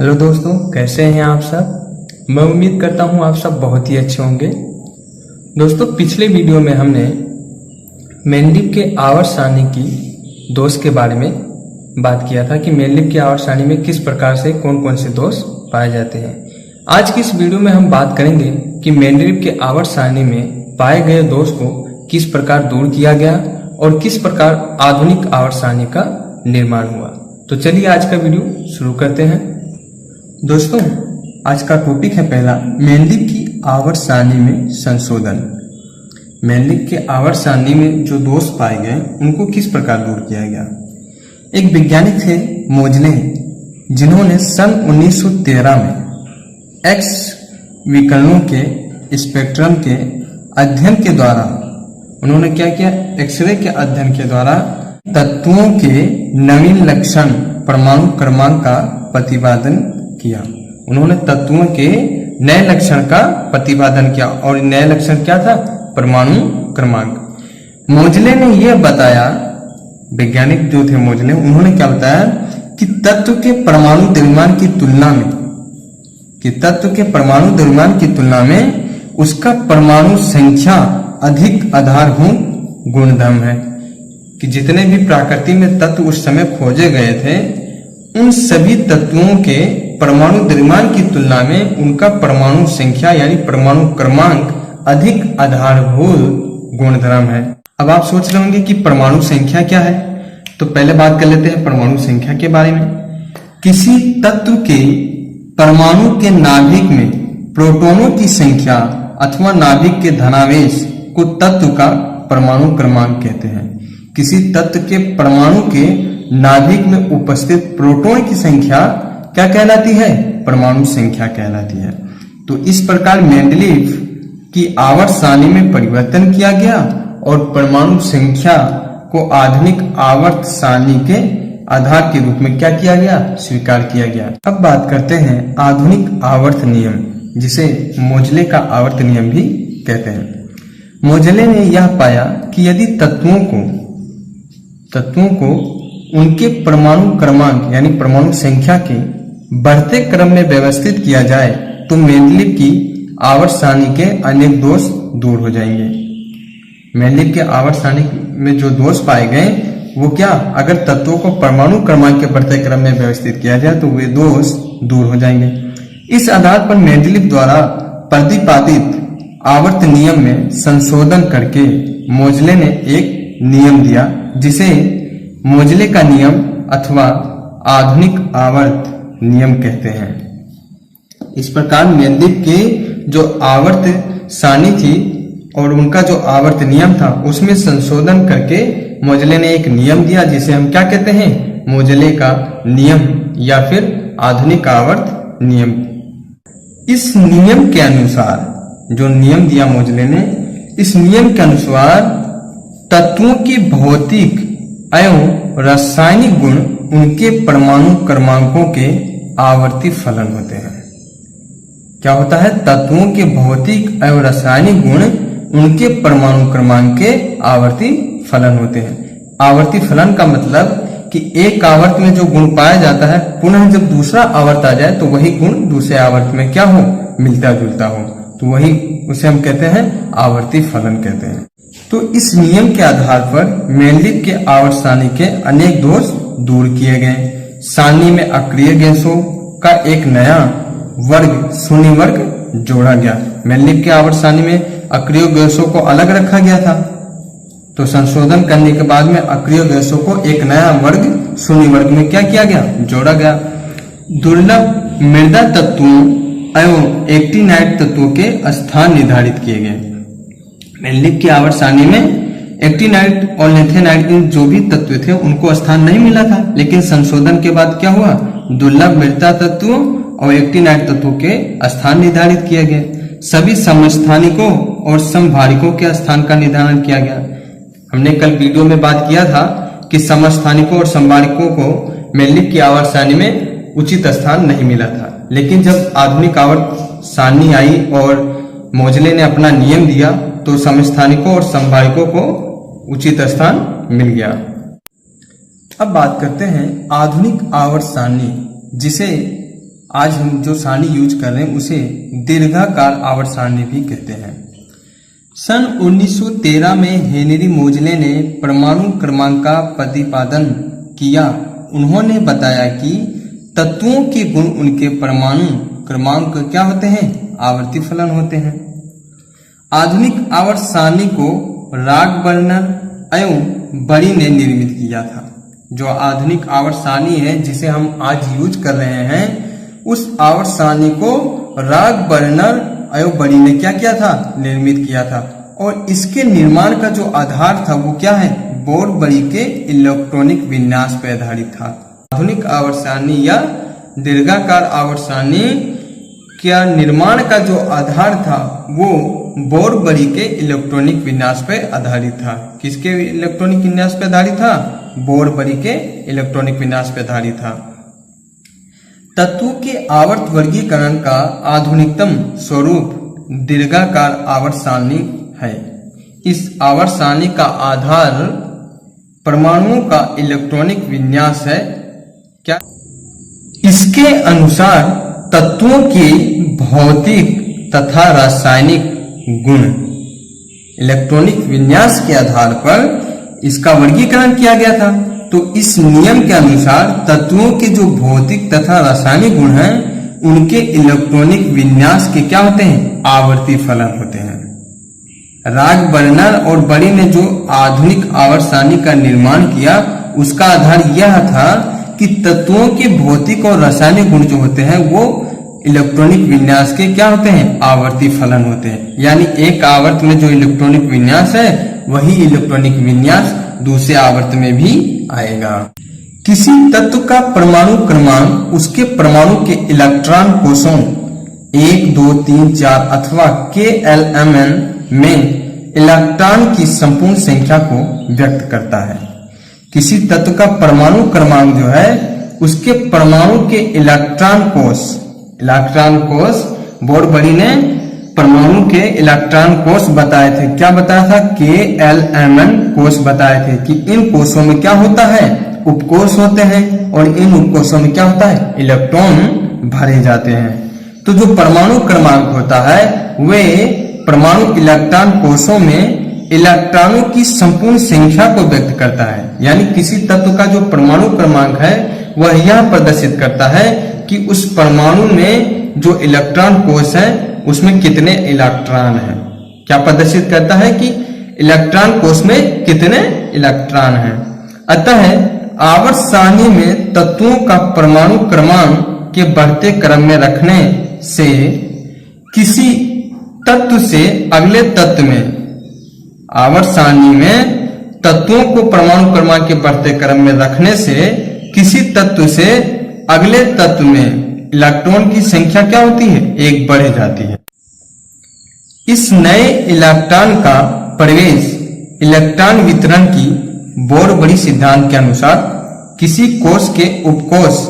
Hello दोस्तों, कैसे हैं आप सब। मैं उम्मीद करता हूं आप सब बहुत ही अच्छे होंगे। दोस्तों, पिछले वीडियो में हमने मेंडलीव के आवर्त सारणी की दोष के बारे में बात किया था कि मेंडलीव की आवर्त सारणी में किस प्रकार से कौन कौन से दोष पाए जाते हैं। आज की इस वीडियो में हम बात करेंगे कि मेंडलीव के आवर्त सारणी में पाए गए दोष को किस प्रकार दूर किया गया और किस प्रकार आधुनिक आवर्त सारणी का निर्माण हुआ। तो चलिए आज का वीडियो शुरू करते हैं। दोस्तों, आज का टॉपिक है पहला, मेंडलीव की आवर्त सारणी में संशोधन। मेंडलीव के आवर्त सारणी में जो दोष पाए गए उनको किस प्रकार दूर किया गया। एक वैज्ञानिक थे मोजले, जिन्होंने सन 1913 में एक्स विकिरणों के स्पेक्ट्रम के अध्ययन के द्वारा उन्होंने क्या किया, एक्सरे के अध्ययन के द्वारा तत्वों के नवीन लक्षण परमाणु क्रमांक का प्रतिपादन किया। उन्होंने तत्वों के नए लक्षण का प्रतिपादन किया और नए लक्षण क्या था, परमाणु क्रमांक। मोजले ने यह बताया, वैज्ञानिक जो थे मोजले, उन्होंने क्या बताया कि तत्व के परमाणु द्रव्यमान की तुलना में उसका परमाणु संख्या अधिक आधारभूत गुणधर्म है। कि जितने भी प्रकृति में तत्व उस समय खोजे गए थे, उन सभी तत्वों के परमाणु द्रव्यमान की तुलना में उनका परमाणु संख्या यानी परमाणु क्रमांक अधिक आधारभूत गुणधर्म है। अब आप सोच रहे होंगे कि परमाणु संख्या क्या है, तो पहले बात कर लेते हैं परमाणु संख्या के बारे में। किसी तत्व के परमाणु के नाभिक में प्रोटॉनों की संख्या अथवा नाभिक के धनावेश को तत्व का परमाणु क्रमांक कहते हैं। किसी तत्व के परमाणु के नाभिक में उपस्थित प्रोटॉन की संख्या क्या कहलाती है, परमाणु संख्या कहलाती है। तो इस प्रकार मेंडलीव की आवर्त सारणी में परिवर्तन किया गया और परमाणु संख्या को आधुनिक आवर्त सारणी के आधार के रूप में क्या किया गया, स्वीकार किया गया। अब बात करते हैं आधुनिक आवर्त नियम, जिसे मोजले का आवर्त नियम भी कहते हैं। मोजले ने यह पाया कि यदि तत्वों को उनके परमाणु क्रमांक यानी परमाणु संख्या के बढ़ते क्रम में व्यवस्थित किया जाए तो मेंडलीव की आवर्त सारणी के अनेक दोष दूर हो जाएंगे। मेंडलीव के आवर्त सारणी में जो दोष पाए गए वो क्या, अगर तत्वों को परमाणु क्रमांक के बढ़ते क्रम में व्यवस्थित किया जाए तो वे दोष दूर हो जाएंगे। इस आधार पर मेंडलीव द्वारा प्रतिपादित आवर्त नियम में संशोधन करके मोजले ने एक नियम दिया, जिसे मोजले का नियम अथवा आधुनिक आवर्त नियम कहते हैं। इस प्रकार मेंडलीव के जो आवर्त सारणी थी और उनका जो आवर्त नियम था उसमें संशोधन करके मोजले ने एक नियम दिया, जिसे हम क्या कहते हैं, मोजले का नियम या फिर आधुनिक आवर्त नियम। इस नियम के अनुसार, जो नियम दिया मोजले ने, इस नियम के अनुसार तत्वों की भौतिक एवं रासायनिक गुण उनके परमाणु क्रमांकों के आवर्ती फलन होते हैं। क्या होता है, तत्वों के भौतिक एवं रासायनिक गुण उनके परमाणु क्रमांक के आवर्ती फलन होते हैं। आवर्ती फलन का मतलब कि एक आवर्त में जो गुण पाया जाता है, पुनः जब दूसरा आवर्त आ जाए तो वही गुण दूसरे आवर्त में क्या हो, मिलता जुलता हो, तो वही उसे हम कहते हैं आवर्ती फलन कहते हैं। तो इस नियम के आधार पर मेंडलीव के आवर्त सारणी के अनेक दोष दूर किए गए। सारणी में अक्रिय गैसों का एक नया वर्ग, शून्य वर्ग जोड़ा गया। मेंडलीव के आवर्त सारणी में अक्रिय गैसों को अलग रखा गया था, तो संशोधन करने के बाद में अक्रिय गैसों को एक नया वर्ग, शून्य वर्ग में क्या किया गया, जोड़ा गया। दुर्लभ मृदा तत्वों एवं एक्टिनाइड तत्वों के स्थान निर्धारित किए गए। मेंडलीव की आवर्त सारणी में एक्टिनाइड और लेथेनाइड जो भी तत्व थे उनको स्थान नहीं मिला था, लेकिन संशोधन के बाद क्या हुआ, दुर्लभ मृदा तत्वों और एक्टिनाइड तत्वों के स्थान निर्धारित किए गए। सभी समस्थानिकों और समभारिकों के स्थान का निर्धारण किया गया। हमने कल वीडियो में बात किया था कि समस्थानिकों और समभारिकों को मेंडलीव की आवर्त सारणी में उचित स्थान नहीं मिला था, लेकिन जब आधुनिक आवर्त सारणी आई और मोजले ने अपना नियम दिया तो समस्थानिकों और समभारिकों को उचित स्थान मिल गया। अब बात करते हैं आधुनिक आवर्त सारणी, जिसे आज हम जो सारणी यूज कर रहे हैं उसे दीर्घाकार आवर्त सारणी भी कहते हैं। सन 1913 में हेनरी मोजले ने परमाणु क्रमांक का प्रतिपादन किया। उन्होंने बताया कि तत्वों के गुण उनके परमाणु क्रमांक क्या होते हैं, आवर्ती फलन होते हैं। आधुनिक आवर्त सारणी को रागवर्नर एवं बरी ने निर्मित किया था। जो आधुनिक आवर्त सारणी है जिसे हम आज यूज कर रहे हैं, उस आवर्त सारणी को रागवर्नर एवं बरी ने क्या किया था, निर्मित किया था। और इसके निर्माण का जो आधार था वो क्या है, बोर बरी के इलेक्ट्रॉनिक विन्यास पर आधारित था। आधुनिक आवर्त सारणी या दीर्घाकार आवर्त सारणी क्या निर्माण का जो आधार था वो बोर बरी के इलेक्ट्रॉनिक विन्यास पर आधारित था। किसके इलेक्ट्रॉनिक विन्यास पर आधारित था, बोर बरी के इलेक्ट्रॉनिक विन्यास पर आधारित था। तत्वों के आवर्त वर्गीकरण का आधुनिकतम स्वरूप दीर्घाकार आवर्त सारणी है। इस आवर्त सारणी का आधार परमाणुओं का इलेक्ट्रॉनिक विन्यास है। क्या इसके अनुसार तत्वों के भौतिक तथा रासायनिक गुण इलेक्ट्रॉनिक विन्यास के आधार पर इसका वर्गीकरण किया गया था। तो इस नियम के अनुसार तत्वों के जो भौतिक तथा रासायनिक गुण हैं उनके इलेक्ट्रॉनिक विन्यास के क्या होते हैं, आवर्ती फलन होते हैं। रागवर्नर और बरी ने जो आधुनिक आवर्त सारणी का निर्माण किया उसका आधार यह था कि तत्वों के भौतिक और रासायनिक गुण जो होते हैं वो इलेक्ट्रॉनिक विन्यास के क्या होते हैं, आवर्ती फलन होते हैं। यानी एक आवर्त में जो इलेक्ट्रॉनिक विन्यास है वही इलेक्ट्रॉनिक विन्यास दूसरे आवर्त में भी आएगा। किसी तत्व का परमाणु क्रमांक उसके परमाणु के इलेक्ट्रॉन कोषों 1, 2, 3, 4 अथवा KLMN में इलेक्ट्रॉन की संपूर्ण संख्या को व्यक्त करता है। किसी तत्व का परमाणु क्रमांक जो है उसके परमाणु के इलेक्ट्रॉन कोष बोर बरी ने परमाणु के इलेक्ट्रॉन कोष बताए थे। क्या बताया था, KLMN कोष बताए थे कि इन कोषों में क्या होता है, उपकोष होते हैं और इन उपकोषों में क्या होता है, इलेक्ट्रॉन भरे जाते हैं। तो जो परमाणु क्रमांक होता है वे परमाणु इलेक्ट्रॉन कोषों में इलेक्ट्रॉनों की संपूर्ण संख्या को व्यक्त करता है। यानी किसी तत्व का जो परमाणु क्रमांक है वह यह प्रदर्शित करता है कि उस परमाणु में जो इलेक्ट्रॉन कोष है उसमें कितने इलेक्ट्रॉन हैं। क्या प्रदर्शित करता है कि इलेक्ट्रॉन कोष में कितने इलेक्ट्रॉन हैं। अतः आवर्त सारणी में तत्वों का परमाणु क्रमांक के बढ़ते क्रम में रखने से किसी तत्व से अगले तत्व में, आवर्त सारणी में तत्वों को परमाणु क्रमांक के बढ़ते क्रम में रखने से किसी तत्व से अगले तत्व में इलेक्ट्रॉन की संख्या क्या होती है, एक बढ़ जाती है। इस नए इलेक्ट्रॉन का प्रवेश इलेक्ट्रॉन वितरण की बोर बरी सिद्धांत के अनुसार किसी कोष के उपकोष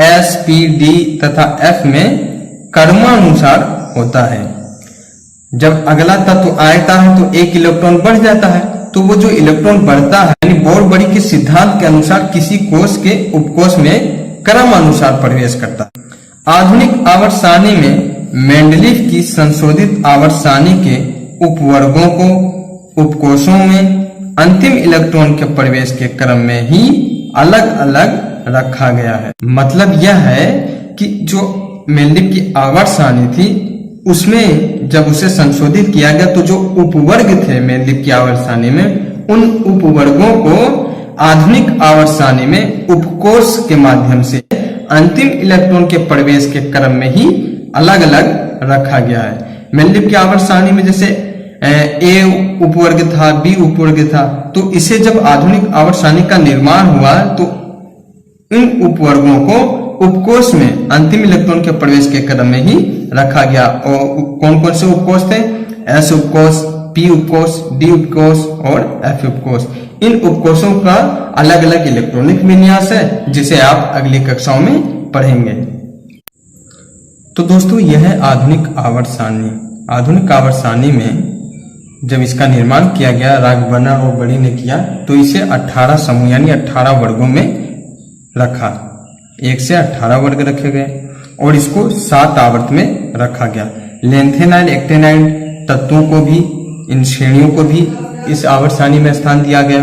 S, P, D तथा F में क्रमानुसार होता है। जब अगला तत्व आता है तो एक इलेक्ट्रॉन बढ़ जाता है, तो वो जो इलेक्ट्रॉन बढ़ता है यानी बोर बरी के सिद्धांत के अनुसार किसी कोष के उपकोष में क्रमानुसार प्रवेश करता है। आधुनिक आवर्त सारणी में मेंडलीफ की संशोधित आवर्त सारणी के उपवर्गों को उपकोषों में अंतिम इलेक्ट्रॉन के प्रवेश के क्रम में ही अलग अलग रखा गया है। मतलब यह है कि जो मेंडलीफ की आवर्त सारणी थी उसमें जब उसे संशोधित किया गया तो जो उपवर्ग थे मेंडलीफ की आवर्त सारणी में, उन उपवर्गों को आधुनिक आवर्त सारणी में उपकोष के माध्यम से अंतिम इलेक्ट्रॉन के प्रवेश के क्रम में ही अलग अलग रखा गया है। मेंडलीफ की आवर्त सारणी में जैसे A उपवर्ग था, B उपवर्ग था, तो इसे जब आधुनिक आवर्त सारणी का निर्माण हुआ तो इन उपवर्गों को उपकोष में अंतिम इलेक्ट्रॉन के प्रवेश के क्रम में ही रखा गया। और कौन कौन से उपकोष थे, S उपकोष, P उपकोष, D उपकोष और F उपकोष। इन उपकोषों का अलग अलग इलेक्ट्रॉनिक विन्यास है जिसे आप अगली कक्षाओं में पढ़ेंगे। तो दोस्तों यह है आधुनिक आवर्त सारणी। आधुनिक आवर्त सारणी में जब इसका निर्माण किया गया रागवर्नर और बरी ने किया तो इसे 18 समूह यानी 18 वर्गों में रखा। 1 से 18 वर्ग रखे गए। और इसको 7 आवर्त में रखा गया। लेंथेनाइड एक्टेनाइड तत्वों को भी, इन श्रेणियों को भी इस आवर्त सारणी में स्थान दिया गया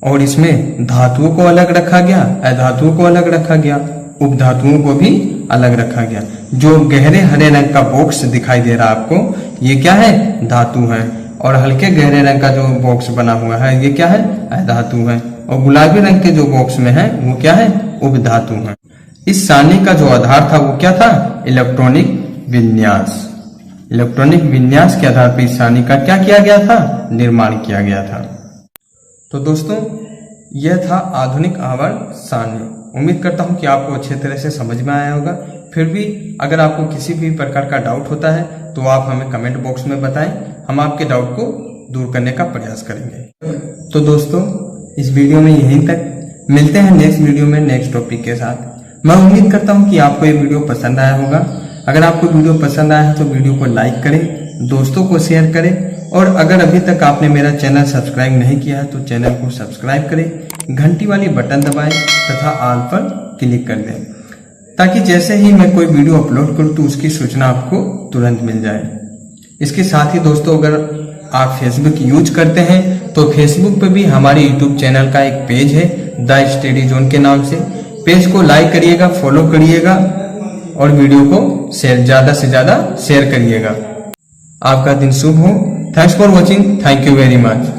और इसमें धातुओं को अलग रखा गया, अधातुओं को अलग रखा गया, उपधातुओं को भी अलग रखा गया। जो गहरे हरे रंग का बॉक्स दिखाई दे रहा है आपको, ये क्या है? धातु है। और हल्के गहरे रंग का जो बॉक्स बना हुआ है, ये क्या है? अधातु है। और गुलाबी रंग के जो बॉक्स में है, वो क्या है? उपधातु है। इस सारणी का जो आधार था वो क्या था? इलेक्ट्रॉनिक विन्यास। इलेक्ट्रॉनिक विन्यास के आधार पर इस सारणी का क्या किया गया था? निर्माण किया गया था। तो दोस्तों, यह था आधुनिक आवर्त सारणी। उम्मीद करता हूं कि आपको अच्छे तरह से समझ में आया होगा। फिर भी अगर आपको किसी भी प्रकार का डाउट होता है तो आप हमें कमेंट बॉक्स में बताएं, हम आपके डाउट को दूर करने का प्रयास करेंगे। तो दोस्तों, इस वीडियो में यहीं तक। मिलते हैं नेक्स्ट वीडियो में नेक्स्ट टॉपिक के साथ। मैं उम्मीद करता हूं कि आपको ये वीडियो पसंद आया होगा। अगर आपको वीडियो पसंद आया है तो वीडियो को लाइक करें, दोस्तों को शेयर करें और अगर अभी तक आपने मेरा चैनल सब्सक्राइब नहीं किया है तो चैनल को सब्सक्राइब करें, घंटी वाली बटन दबाएं तथा ऑल पर क्लिक कर दें, ताकि जैसे ही मैं कोई वीडियो अपलोड करूं तो उसकी सूचना आपको तुरंत मिल जाए। इसके साथ ही दोस्तों, अगर आप फेसबुक यूज करते हैं तो फेसबुक पे भी हमारे यूट्यूब चैनल का एक पेज है द स्टडी जोन के नाम से। पेज को लाइक करिएगा, फॉलो करिएगा और वीडियो को ज्यादा से ज्यादा शेयर करिएगा। आपका दिन शुभ हो। Thanks for watching. Thank you very much.